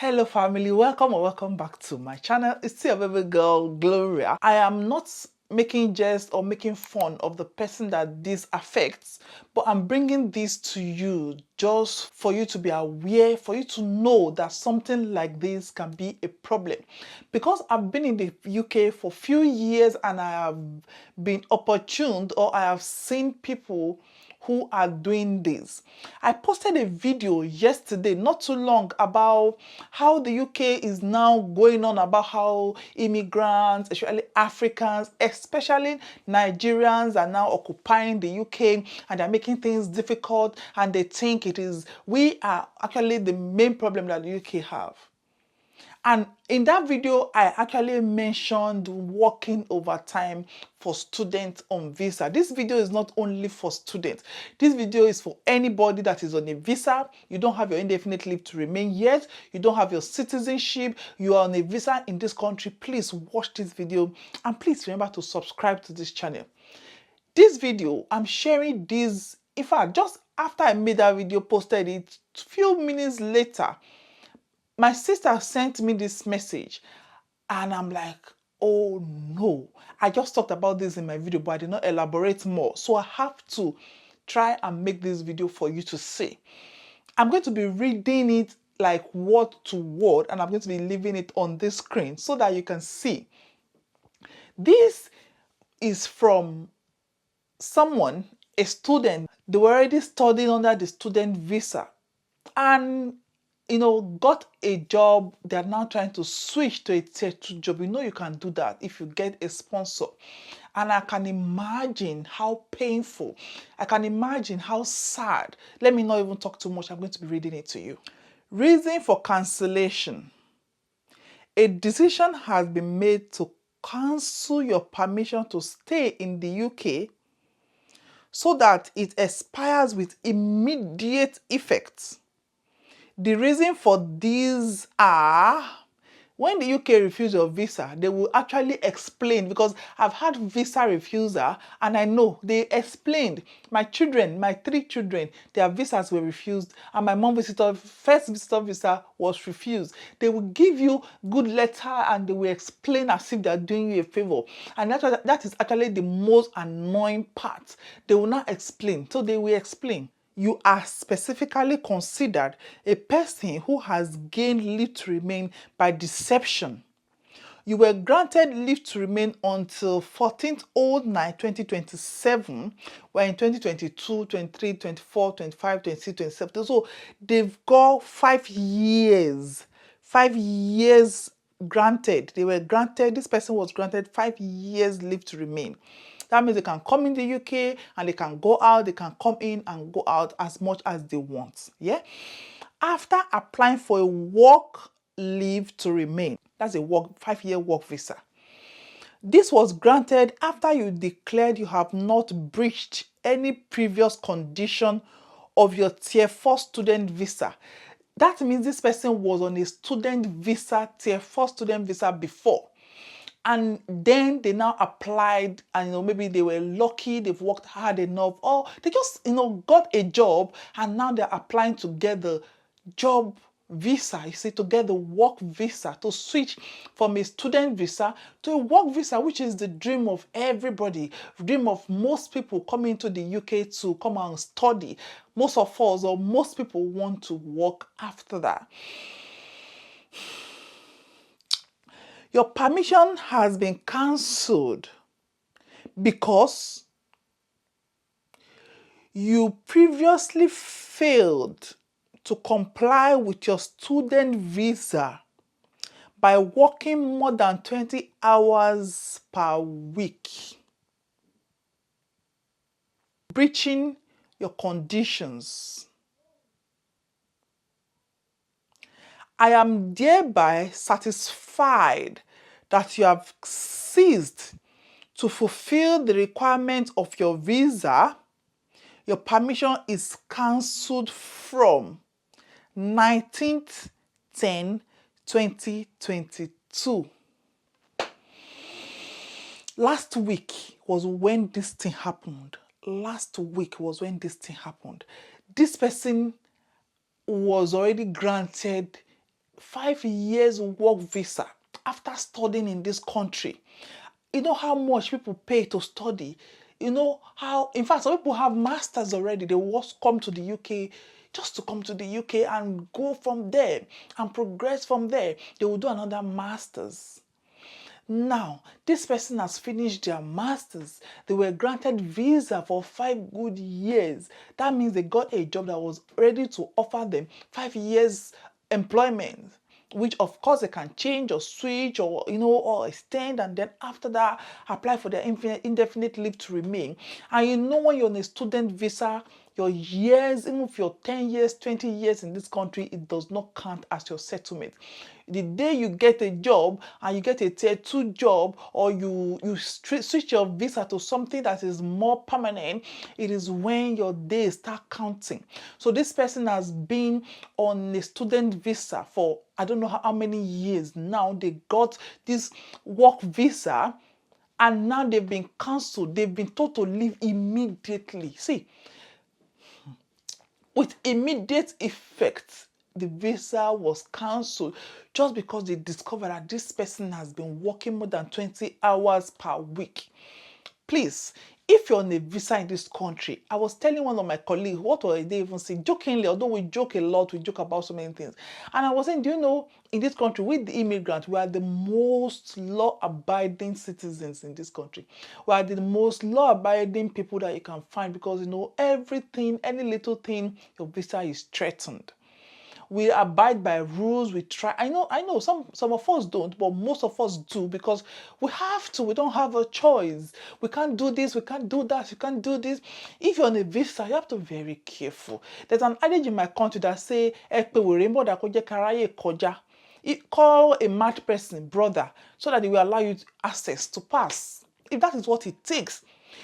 Hello family, welcome or welcome back to my channel. It's your baby girl Gloria. I am not making jest or making fun of the person that this affects, but I'm bringing this to you just for you to be aware, for you to know that something like this can be a problem. Because I've been in the UK for a few years and I have been opportuned, or I have seen people who are doing this. I posted a video yesterday, not too long, about how the UK is now going on about how immigrants, especially Africans, especially Nigerians, are now occupying the UK and they're making things difficult, and they think we are actually the main problem that the UK have. And in that video, I actually mentioned working overtime for students on visa. This video is not only for students. This video is for anybody that is on a visa. You don't have your indefinite leave to remain yet. You don't have your citizenship. You are on a visa in this country. Please watch this video and please remember to subscribe to this channel. This video, I'm sharing this, in fact, just after I made that video, posted it, a few minutes later, my sister sent me this message and I'm like, oh no. I just talked about this in my video, but I did not elaborate more. So I have to try and make this video for you to see. I'm going to be reading it like word to word, and I'm going to be leaving it on this screen so that you can see. This is from someone, a student. They were already studying under the student visa and got a job. They're now trying to switch to a tier 2 job. You can do that if you get a sponsor. And I can imagine how painful, I can imagine how sad. Let me not even talk too much. I'm going to be reading it to you. Reason for cancellation. A decision has been made to cancel your permission to stay in the UK so that it expires with immediate effect. The reason for these are, when the UK refuse your visa, they will actually explain, because I've had visa refuser and I know they explained. My 3 children, their visas were refused, and my mom first visitor visa was refused. They will give you good letter and they will explain as if they are doing you a favor. And that is actually the most annoying part. They will not explain. So they will explain. You are specifically considered a person who has gained leave to remain by deception. You were granted leave to remain until 14/09/2027. We're in 2022, 23, 24, 25, 26, 27. So they've got 5 years. 5 years granted. This person was granted 5 years leave to remain. That means they can come in the UK and they can go out, they can come in and go out as much as they want. Yeah? After applying for a work leave to remain, that's a 5-year work visa. This was granted after you declared you have not breached any previous condition of your tier 4 student visa. That means this person was on a student visa, tier 4 student visa before. And then they now applied, and maybe they were lucky, they've worked hard enough, or they just got a job, and now they're applying to get the job visa, to get the work visa, to switch from a student visa to a work visa, which is the dream of everybody, dream of most people coming to the UK to come and study. Most of us, or most people, want to work after that. Your permission has been cancelled because you previously failed to comply with your student visa by working more than 20 hours per week, breaching your conditions. I am thereby satisfied that you have ceased to fulfill the requirements of your visa. Your permission is cancelled from 19/10/2022. Last week was when this thing happened. This person was already granted 5 years work visa after studying in this country. You know how much people pay to study. You know how, in fact, some people have masters already. They will come to the UK just to come to the UK and go from there and progress from there. They will do another masters. Now, this person has finished their masters. They were granted visa for 5 good years. That means they got a job that was ready to offer them 5 years employment, which of course they can change or switch or or extend, and then after that apply for their indefinite leave to remain. And when you're on a student visa, your years, even if you're 10 years, 20 years in this country, it does not count as your settlement. The day you get a job and you get a tier 2 job, or you switch your visa to something that is more permanent, it is when your days start counting. So this person has been on a student visa for I don't know how many years now. They got this work visa and now they've been cancelled. They've been told to leave immediately. See, with immediate effect, the visa was cancelled just because they discovered that this person has been working more than 20 hours per week. Please, if you're on a visa in this country, I was telling one of my colleagues, what were they even saying? Jokingly, although we joke a lot, we joke about so many things. And I was saying, do you know, in this country, with the immigrants, we are the most law-abiding citizens in this country. We are the most law-abiding people that you can find because, everything, any little thing, your visa is threatened. We abide by rules. We try. I know some of us don't, but most of us do because we have to. We don't have a choice. We can't do this. We can't do that. We can't do this. If you're on a visa, you have to be very careful. There's an adage in my country that say, call a mad person brother so that they will allow you access to pass. If that is what it takes.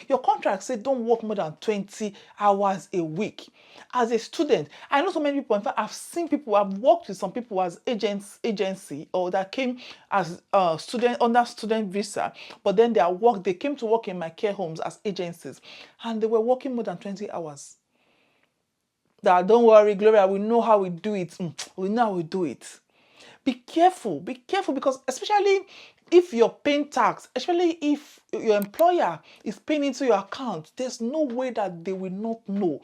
Your contract says don't work more than 20 hours a week. As a student, I know so many people. In fact, I've seen people, I've worked with some people as agency or that came as student under student visa, but then they came to work in my care homes as agencies, and they were working more than 20 hours. That don't worry, Gloria, we know how we do it. We know how we do it. Be careful because especially if you're paying tax, especially if your employer is paying into your account, there's no way that they will not know.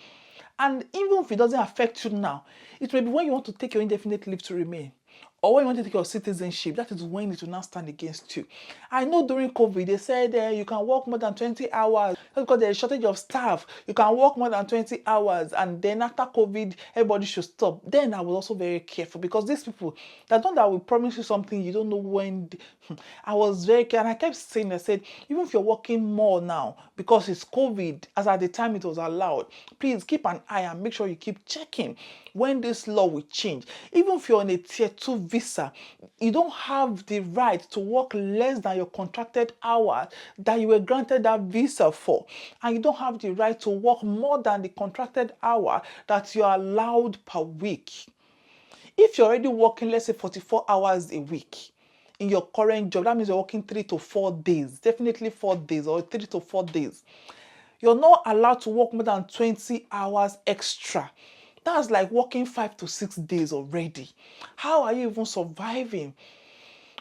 And even if it doesn't affect you now, it may be when you want to take your indefinite leave to remain, or when you want to take your citizenship, that is when it will now stand against you. I know during COVID, they said you can work more than 20 hours because there's a shortage of staff. You can work more than 20 hours. And then after COVID, everybody should stop. Then I was also very careful because these people, that will promise you something, you don't know when. I was very careful. And I kept saying, I said, even if you're working more now because it's COVID, as at the time it was allowed, please keep an eye and make sure you keep checking when this law will change. Even if you're on a tier 2 visa, you don't have the right to work less than your contracted hours that you were granted that visa for. And you don't have the right to work more than the contracted hour that you're allowed per week. If you're already working, let's say 44 hours a week in your current job, that means you're working 3 to 4 days, definitely 4 days or 3 to 4 days. You're not allowed to work more than 20 hours extra. That's like working 5 to 6 days already. How are you even surviving?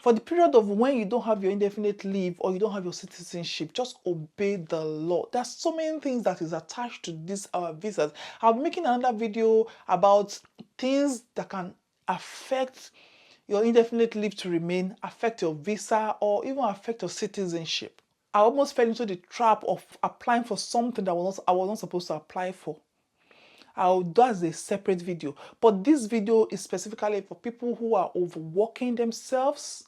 For the period of when you don't have your indefinite leave or you don't have your citizenship, just obey the law. There's so many things that is attached to these visas. I'll be making another video about things that can affect your indefinite leave to remain, affect your visa, or even affect your citizenship. I almost fell into the trap of applying for something that I was not supposed to apply for. I'll do as a separate video. But this video is specifically for people who are overworking themselves.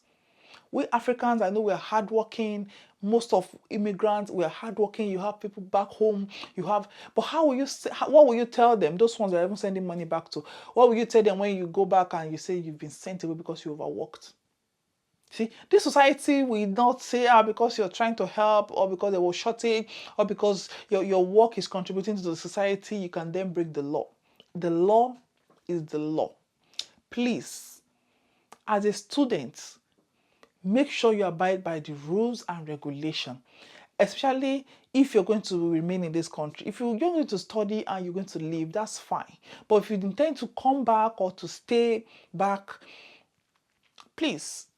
We Africans, I know we're hardworking. Most of immigrants, we're hardworking. You have people back home. But what will you tell them? Those ones that are even sending money back to. What will you tell them when you go back and you say you've been sent away because you overworked? See, this society will not say, because you're trying to help, or because there was shortage, or because your work is contributing to the society, you can then break the law. The law is the law. Please, as a student, make sure you abide by the rules and regulation, especially if you're going to remain in this country. If you're going to study and you're going to leave, that's fine. But if you intend to come back or to stay back, please,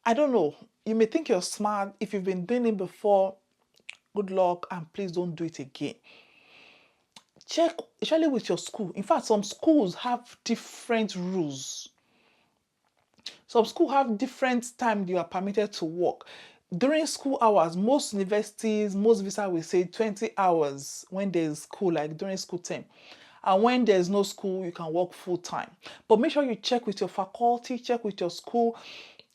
I don't know. You may think you're smart. If you've been doing it before, good luck, and please don't do it again. Check, especially with your school. In fact, some schools have different rules. Some schools have different time you are permitted to work. During school hours, most universities, most visa will say 20 hours when there's school, like during school time. And when there's no school, you can work full time. But make sure you check with your faculty, check with your school,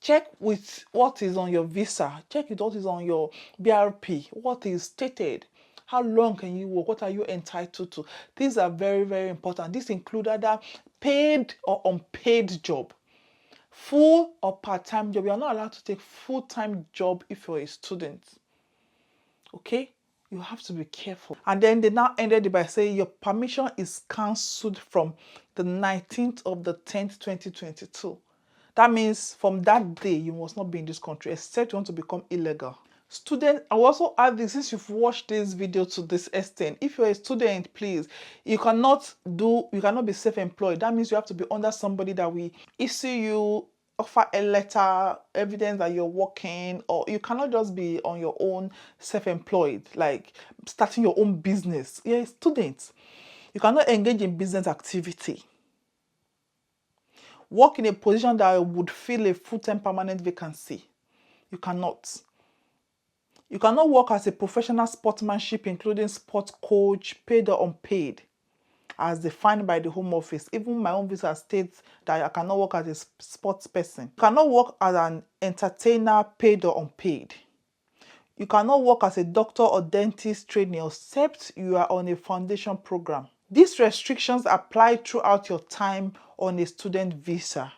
check with what is on your visa, check with what is on your BRP, what is stated. How long can you work? What are you entitled to? These are very, very important. This includes either paid or unpaid job. Full or part-time job. You are not allowed to take full-time job if you're a student. Okay? You have to be careful. And then they now ended it by saying your permission is cancelled from the 19th of the 10th, 2022. That means from that day, you must not be in this country, except you want to become illegal. Student, I will also add this, since you've watched this video to this extent, if you're a student, please, you cannot be self-employed. That means you have to be under somebody that will issue you, offer a letter, evidence that you're working, or you cannot just be on your own self-employed, like starting your own business. You're a student. You cannot engage in business activity. Work in a position that would fill a full-time permanent vacancy. You cannot. You cannot work as a professional sportsmanship, including sports coach, paid or unpaid, as defined by the Home Office. Even my own visa states that I cannot work as a sports person. You cannot work as an entertainer, paid or unpaid. You cannot work as a doctor or dentist trainee except you are on a foundation program. These restrictions apply throughout your time on a student visa.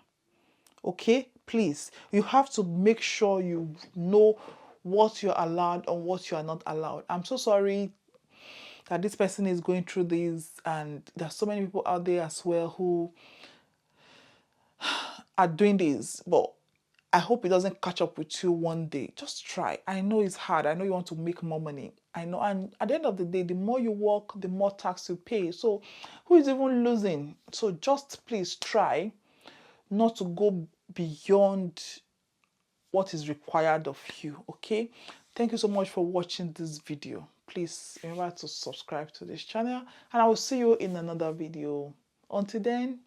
Okay? Please, you have to make sure you know what you're allowed and what you are not allowed. I'm so sorry that this person is going through this, and there's so many people out there as well who are doing this, but I hope it doesn't catch up with you one day. Just try. I know it's hard. I know you want to make more money. I know. And at the end of the day, the more you work, the more tax you pay. So who is even losing? So just please try not to go beyond what is required of you. Okay? Thank you so much for watching this video. Please remember to subscribe to this channel, and I will see you in another video. Until then,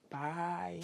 bye.